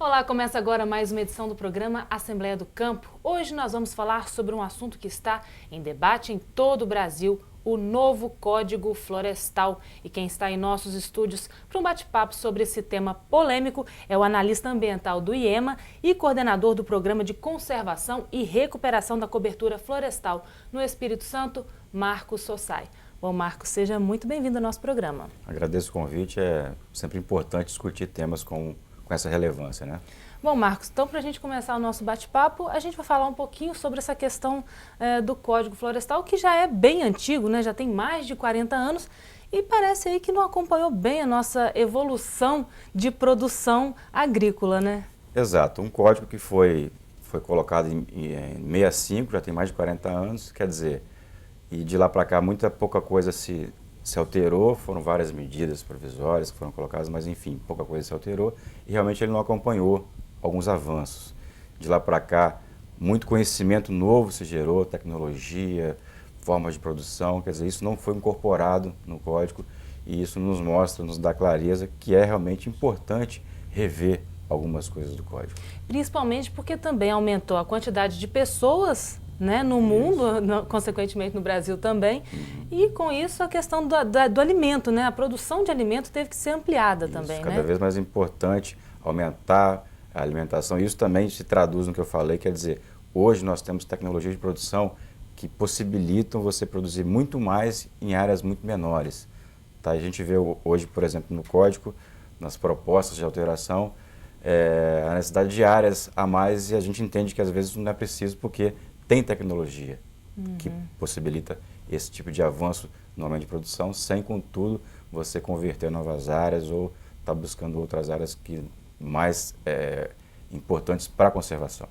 Olá, começa agora mais uma edição do programa Assembleia do Campo. Hoje nós vamos falar sobre um assunto que está em debate em todo o Brasil, o novo Código Florestal. E quem está em nossos estúdios para um bate-papo sobre esse tema polêmico é o analista ambiental do IEMA e coordenador do Programa de Conservação e Recuperação da Cobertura Florestal no Espírito Santo, Marcos Sossai. Bom, Marcos, seja muito bem-vindo ao nosso programa. Agradeço o convite, é sempre importante discutir temas com essa relevância, né? Bom, Marcos, então para a gente começar o nosso bate-papo, a gente vai falar um pouquinho sobre essa questão do Código Florestal, que já é bem antigo, né? Já tem mais de 40 anos e parece aí que não acompanhou bem a nossa evolução de produção agrícola, né? Exato, um código que foi colocado em 65, já tem mais de 40 anos, quer dizer, e de lá para cá muita pouca coisa se alterou, foram várias medidas provisórias que foram colocadas, mas enfim, pouca coisa se alterou e realmente ele não acompanhou alguns avanços. De lá para cá, muito conhecimento novo se gerou, tecnologia, formas de produção, quer dizer, isso não foi incorporado no código e isso nos mostra, nos dá clareza que é realmente importante rever algumas coisas do código. Principalmente porque também aumentou a quantidade de pessoas, né, no mundo, consequentemente no Brasil também, e com isso a questão do alimento, né, a produção de alimento teve que ser ampliada também, cada né? vez mais importante aumentar a alimentação. Isso também se traduz no que eu falei, quer dizer, hoje nós temos tecnologias de produção que possibilitam você produzir muito mais em áreas muito menores. Tá? A gente vê hoje, por exemplo, no código, nas propostas de alteração, a necessidade de áreas a mais e a gente entende que às vezes não é preciso porque tem tecnologia que possibilita esse tipo de avanço no aumento de produção, sem, contudo, você converter novas áreas ou estar buscando outras áreas que mais importantes para a conservação.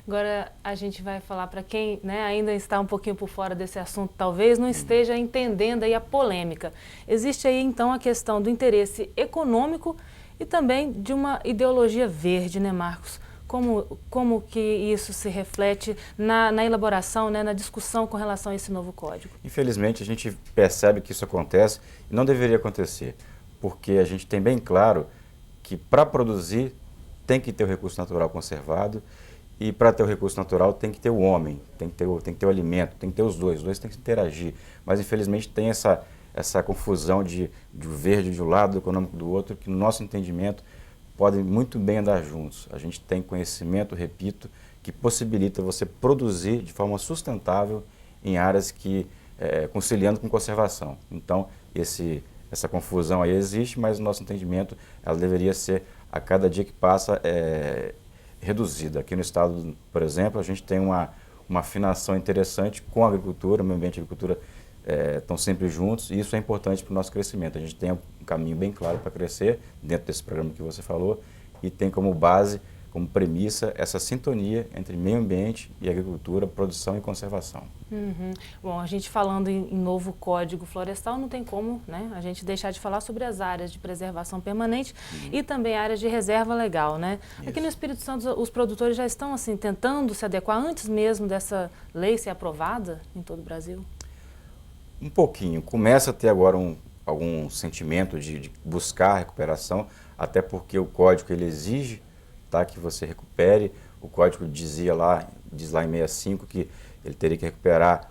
Agora a gente vai falar para quem, né, ainda está um pouquinho por fora desse assunto, talvez não esteja entendendo aí a polêmica. Existe aí então a questão do interesse econômico e também de uma ideologia verde, né, Marcos? Como que isso se reflete na elaboração, né, na discussão com relação a esse novo código? Infelizmente, a gente percebe que isso acontece e não deveria acontecer, porque a gente tem bem claro que para produzir tem que ter o recurso natural conservado e para ter o recurso natural tem que ter o homem, tem que ter o alimento, tem que ter os dois têm que interagir, mas infelizmente tem essa confusão de verde de um lado, do econômico do outro, que no nosso entendimento podem muito bem andar juntos. A gente tem conhecimento, repito, que possibilita você produzir de forma sustentável em áreas que, conciliando com conservação. Então, essa confusão aí existe, mas no nosso entendimento ela deveria ser, a cada dia que passa, reduzida. Aqui no estado, por exemplo, a gente tem uma afinação interessante com a agricultura, o meio ambiente e a agricultura estão sempre juntos e isso é importante para o nosso crescimento. A gente tem um caminho bem claro para crescer dentro desse programa que você falou e tem como base, como premissa, essa sintonia entre meio ambiente e agricultura, produção e conservação. Bom, a gente falando em novo Código Florestal, não tem como, né, a gente deixar de falar sobre as áreas de preservação permanente e também áreas de reserva legal, né? Isso. Aqui no Espírito Santo, os produtores já estão assim tentando se adequar antes mesmo dessa lei ser aprovada em todo o Brasil? Um pouquinho. Começa a ter agora algum sentimento de buscar a recuperação, até porque o código ele exige, tá, que você recupere. O código diz lá em 65 que ele teria que recuperar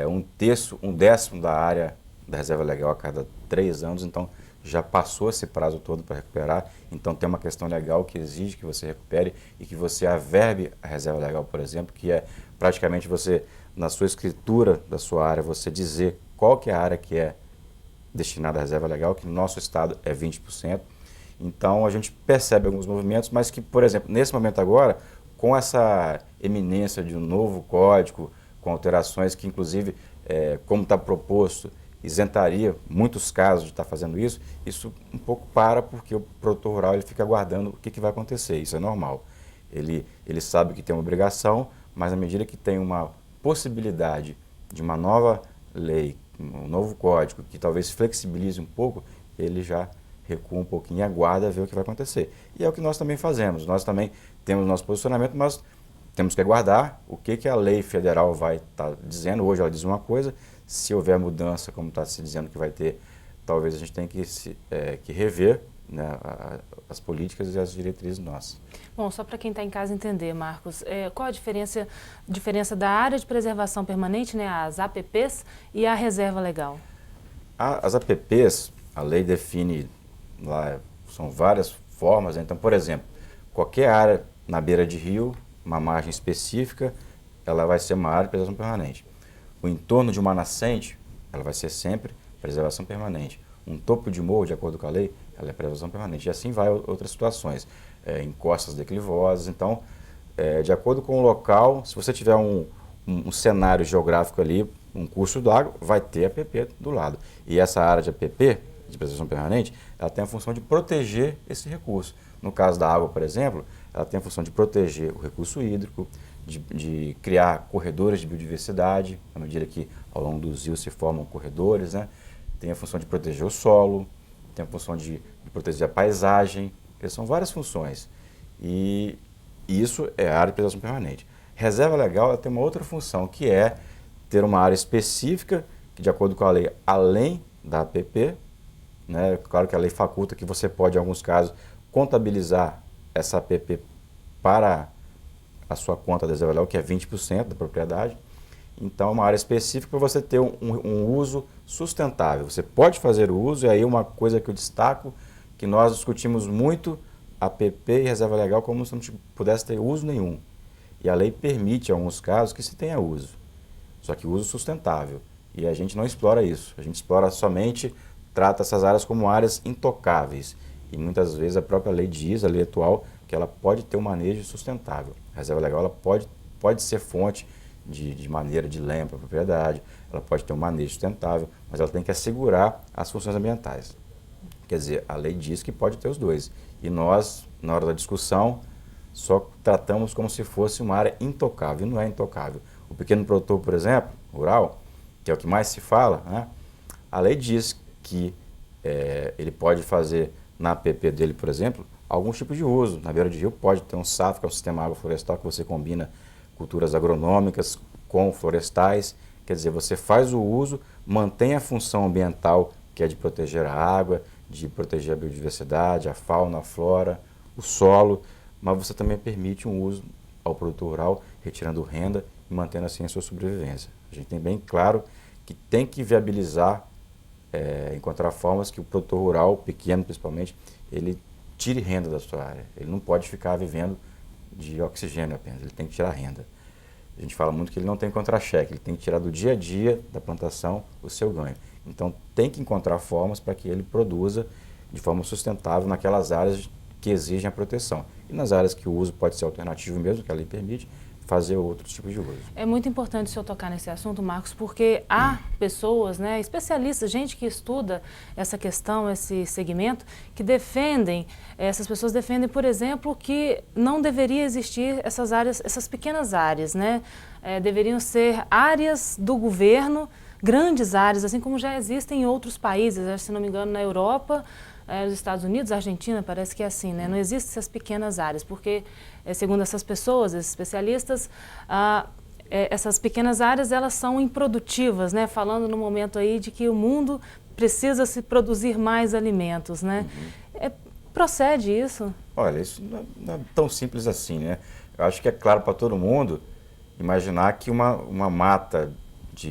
um décimo da área da reserva legal a cada 3 anos, então já passou esse prazo todo para recuperar. Então tem uma questão legal que exige que você recupere e que você averbe a reserva legal, por exemplo, que é praticamente você, na sua escritura da sua área, você dizer qual que é a área que é destinada à reserva legal, que no nosso estado é 20%. Então a gente percebe alguns movimentos, mas que, por exemplo, nesse momento agora, com essa eminência de um novo código, com alterações que inclusive, como está proposto, isentaria muitos casos de estar fazendo isso um pouco porque o produtor rural ele fica aguardando o que vai acontecer, isso é normal. Ele sabe que tem uma obrigação, mas à medida que tem uma possibilidade de uma nova lei, um novo código, que talvez flexibilize um pouco, ele já recua um pouquinho e aguarda ver o que vai acontecer. E é o que nós também fazemos. Nós também temos nosso posicionamento, mas temos que aguardar o que a lei federal vai estar dizendo. Hoje ela diz uma coisa, se houver mudança, como está se dizendo que vai ter, talvez a gente tenha que rever né, as políticas e as diretrizes nossas. Bom, só para quem está em casa entender, Marcos, qual a diferença da área de preservação permanente, né, as APPs, e a reserva legal? As APPs, a lei define lá, são várias formas, né? Então, por exemplo, qualquer área na beira de rio, uma margem específica, ela vai ser uma área de preservação permanente. O entorno de uma nascente, ela vai ser sempre preservação permanente. Um topo de morro, de acordo com a lei, ela é preservação permanente. E assim vai outras situações, encostas declivosas. Então, de acordo com o local, se você tiver um cenário geográfico ali, um curso d'água, vai ter APP do lado. E essa área de APP, de preservação permanente, ela tem a função de proteger esse recurso. No caso da água, por exemplo, ela tem a função de proteger o recurso hídrico, de criar corredores de biodiversidade, à medida que ao longo dos rios se formam corredores, né? Tem a função de proteger o solo, tem a função de proteger a paisagem, que são várias funções. E isso é a área de preservação permanente. Reserva legal ela tem uma outra função, que é ter uma área específica, que de acordo com a lei, além da APP, né? Claro que a lei faculta que você pode, em alguns casos, contabilizar essa APP para a sua conta da reserva legal, que é 20% da propriedade. Então, é uma área específica para você ter um uso sustentável. Você pode fazer o uso, e aí uma coisa que eu destaco, que nós discutimos muito APP e reserva legal como se não pudesse ter uso nenhum. E a lei permite, em alguns casos, que se tenha uso. Só que uso sustentável. E a gente não explora isso. A gente explora somente, trata essas áreas como áreas intocáveis. E muitas vezes a própria lei diz, a lei atual, que ela pode ter um manejo sustentável. A reserva legal ela pode ser fonte de maneira de lenha para a propriedade, ela pode ter um manejo sustentável, mas ela tem que assegurar as funções ambientais. Quer dizer, a lei diz que pode ter os dois. E nós, na hora da discussão, só tratamos como se fosse uma área intocável, e não é intocável. O pequeno produtor, por exemplo, rural, que é o que mais se fala, né? A lei diz que ele pode fazer na APP dele, por exemplo, algum tipo de uso. Na beira de rio pode ter um SAF, que é um sistema agroflorestal, que você combina culturas agronômicas com florestais. Quer dizer, você faz o uso, mantém a função ambiental, que é de proteger a água, de proteger a biodiversidade, a fauna, a flora, o solo, mas você também permite um uso ao produtor rural, retirando renda e mantendo assim a sua sobrevivência. A gente tem bem claro que tem que viabilizar, encontrar formas que o produtor rural, pequeno principalmente, ele tire renda da sua área. Ele não pode ficar vivendo de oxigênio apenas, ele tem que tirar renda. A gente fala muito que ele não tem contra-cheque, ele tem que tirar do dia a dia da plantação o seu ganho. Então tem que encontrar formas para que ele produza de forma sustentável naquelas áreas que exigem a proteção. E nas áreas que o uso pode ser alternativo mesmo, que a lei permite, fazer outros tipos de uso. É muito importante o senhor tocar nesse assunto, Marcos, porque há pessoas, né, especialistas, gente que estuda essa questão, esse segmento, que defendem, essas pessoas defendem, por exemplo, que não deveria existir essas áreas, essas pequenas áreas, né? Deveriam ser áreas do governo, grandes áreas, assim como já existem em outros países, se não me engano, na Europa, nos Estados Unidos, Argentina, parece que é assim, né? Não existem essas pequenas áreas, porque, segundo essas pessoas, esses especialistas, essas pequenas áreas, elas são improdutivas, né? Falando no momento aí de que o mundo precisa se produzir mais alimentos, né? Procede isso? Olha, isso não é tão simples assim, né? Eu acho que é claro para todo mundo imaginar que uma mata,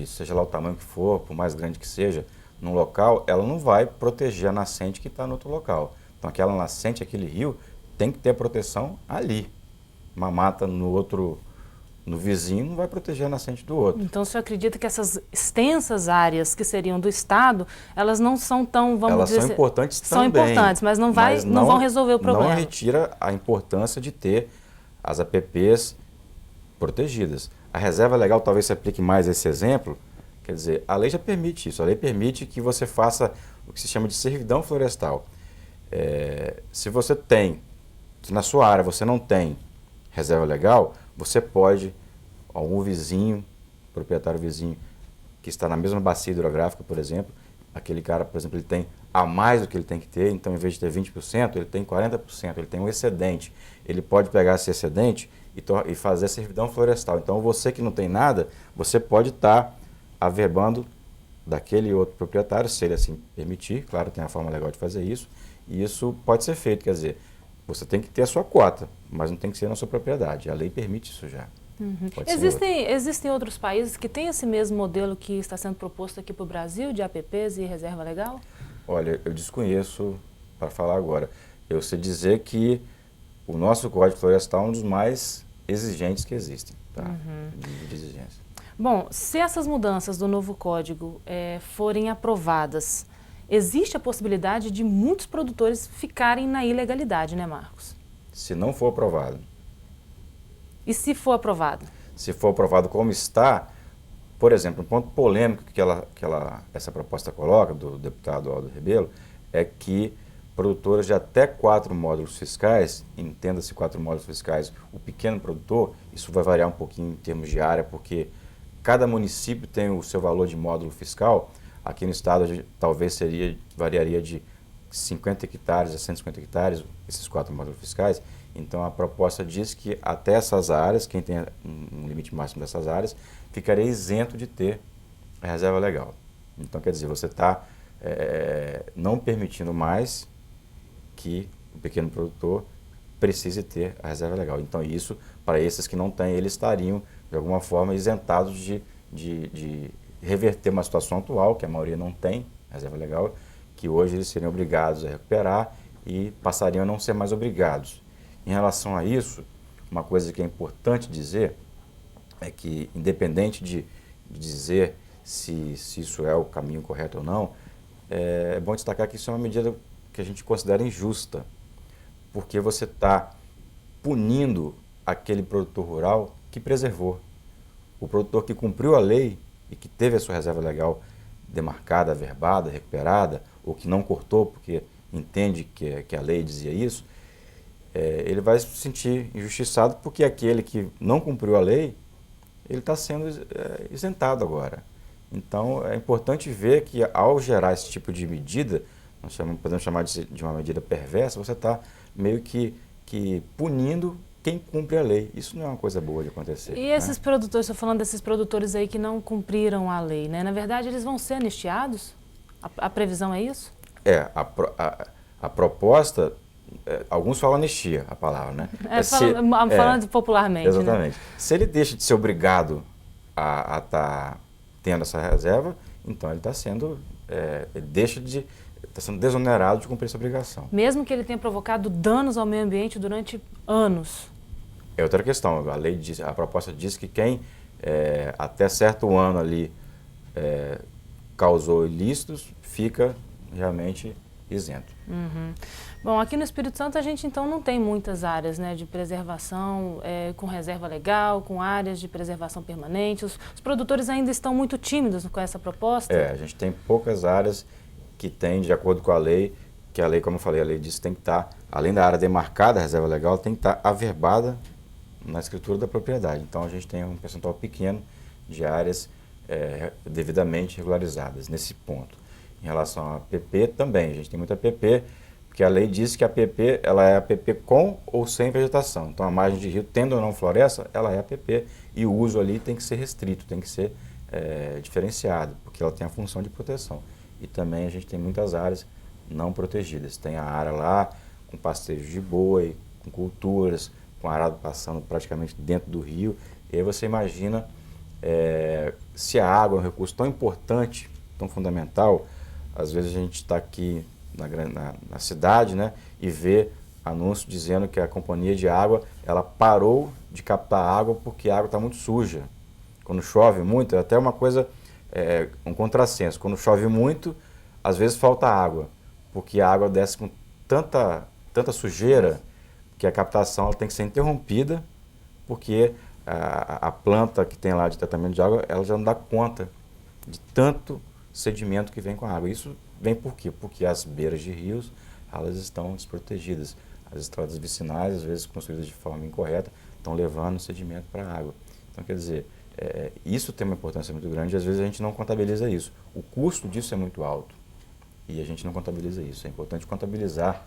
seja lá o tamanho que for, por mais grande que seja, num local, ela não vai proteger a nascente que está no outro local. Então aquela nascente, aquele rio, tem que ter proteção ali. Uma mata no vizinho não vai proteger a nascente do outro. Então o senhor acredita que essas extensas áreas que seriam do Estado, elas não são tão, vamos dizer... Elas são importantes também. São importantes, mas não vão resolver o problema. Não retira a importância de ter as APPs protegidas. A reserva legal talvez se aplique mais a esse exemplo. Quer dizer, a lei já permite isso, a lei permite que você faça o que se chama de servidão florestal. Se na sua área você não tem reserva legal, você pode, algum vizinho, proprietário vizinho, que está na mesma bacia hidrográfica, por exemplo, aquele cara, por exemplo, ele tem a mais do que ele tem que ter, então em vez de ter 20%, ele tem 40%, ele tem um excedente. Ele pode pegar esse excedente e fazer a servidão florestal. Então você que não tem nada, você pode estar averbando daquele outro proprietário, se ele assim permitir, claro, tem a forma legal de fazer isso, E isso pode ser feito, quer dizer, você tem que ter a sua cota, mas não tem que ser na sua propriedade. A lei permite isso já. Pode ser Existem outros países que têm esse mesmo modelo que está sendo proposto aqui para o Brasil, de APPs e reserva legal? Olha, eu desconheço para falar agora. Eu sei dizer que o nosso Código Florestal é um dos mais exigentes que existem, tá? De exigência. Bom, se essas mudanças do novo código forem aprovadas, existe a possibilidade de muitos produtores ficarem na ilegalidade, né, Marcos? Se não for aprovado. E se for aprovado? Se for aprovado como está, por exemplo, um ponto polêmico que essa proposta coloca, do deputado Aldo Rebelo, é que produtores de até 4 módulos fiscais, entenda-se 4 módulos fiscais, o pequeno produtor, isso vai variar um pouquinho em termos de área, porque cada município tem o seu valor de módulo fiscal. Aqui no estado talvez variaria de 50 hectares a 150 hectares, esses 4 módulos fiscais. Então a proposta diz que até essas áreas, quem tem um limite máximo dessas áreas, ficaria isento de ter a reserva legal. Então quer dizer, você está não permitindo mais que o pequeno produtor precise ter a reserva legal. Então isso, para esses que não têm, eles estariam de alguma forma isentados de reverter uma situação atual, que a maioria não tem reserva legal, que hoje eles seriam obrigados a recuperar e passariam a não ser mais obrigados. Em relação a isso, uma coisa que é importante dizer é que, independente de dizer se isso é o caminho correto ou não, é bom destacar que isso é uma medida que a gente considera injusta, porque você está punindo aquele produtor rural que preservou. O produtor que cumpriu a lei e que teve a sua reserva legal demarcada, averbada, recuperada, ou que não cortou porque entende que a lei dizia isso, ele vai se sentir injustiçado porque aquele que não cumpriu a lei, ele está sendo isentado agora. Então, é importante ver que ao gerar esse tipo de medida, nós podemos chamar de uma medida perversa, você está meio que punindo quem cumpre a lei. Isso não é uma coisa boa de acontecer. E esses produtores, estou falando desses produtores aí que não cumpriram a lei, né? Na verdade, eles vão ser anistiados? A previsão é isso? A proposta, alguns falam anistia, a palavra, né? Falando popularmente, exatamente. Né? Se ele deixa de ser obrigado a estar tendo essa reserva, então ele está sendo, está sendo desonerado de cumprir essa obrigação. Mesmo que ele tenha provocado danos ao meio ambiente durante anos? É outra questão. A proposta diz que quem até certo ano ali causou ilícitos fica realmente isento. Bom, aqui no Espírito Santo a gente então não tem muitas áreas, né, de preservação com reserva legal, com áreas de preservação permanente. Os produtores ainda estão muito tímidos com essa proposta? A gente tem poucas áreas que tem, de acordo com a lei, que a lei, como eu falei, a lei diz que tem que estar, além da área demarcada, a reserva legal, tem que estar averbada na escritura da propriedade. Então a gente tem um percentual pequeno de áreas devidamente regularizadas nesse ponto. Em relação a PP também, a gente tem muita PP, porque a lei diz que a PP, ela é a PP com ou sem vegetação. Então a margem de rio, tendo ou não floresta, ela é a PP e o uso ali tem que ser restrito, tem que ser diferenciado, porque ela tem a função de proteção. E também a gente tem muitas áreas não protegidas. Tem a área lá com pastejos de boi, com culturas, com arado passando praticamente dentro do rio. E aí você imagina se a água é um recurso tão importante, tão fundamental. Às vezes a gente está aqui na cidade, né, e vê anúncio dizendo que a companhia de água ela parou de captar água porque a água está muito suja. Quando chove muito, é até uma coisa, um contrassenso. Quando chove muito, às vezes falta água, porque a água desce com tanta sujeira que a captação ela tem que ser interrompida, porque a planta que tem lá de tratamento de água, ela já não dá conta de tanto sedimento que vem com a água. Isso vem por quê? Porque as beiras de rios, elas estão desprotegidas. As estradas vicinais, às vezes construídas de forma incorreta, estão levando sedimento para a água. Então, quer dizer, isso tem uma importância muito grande e às vezes a gente não contabiliza isso. O custo disso é muito alto e a gente não contabiliza isso. É importante contabilizar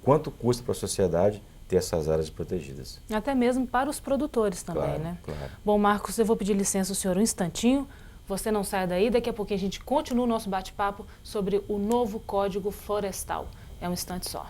quanto custa para a sociedade ter essas áreas protegidas. Até mesmo para os produtores também, claro, né? Claro. Bom, Marcos, eu vou pedir licença ao senhor um instantinho. Você não saia daí, daqui a pouquinho a gente continua o nosso bate-papo sobre o novo Código Florestal. é um instante só.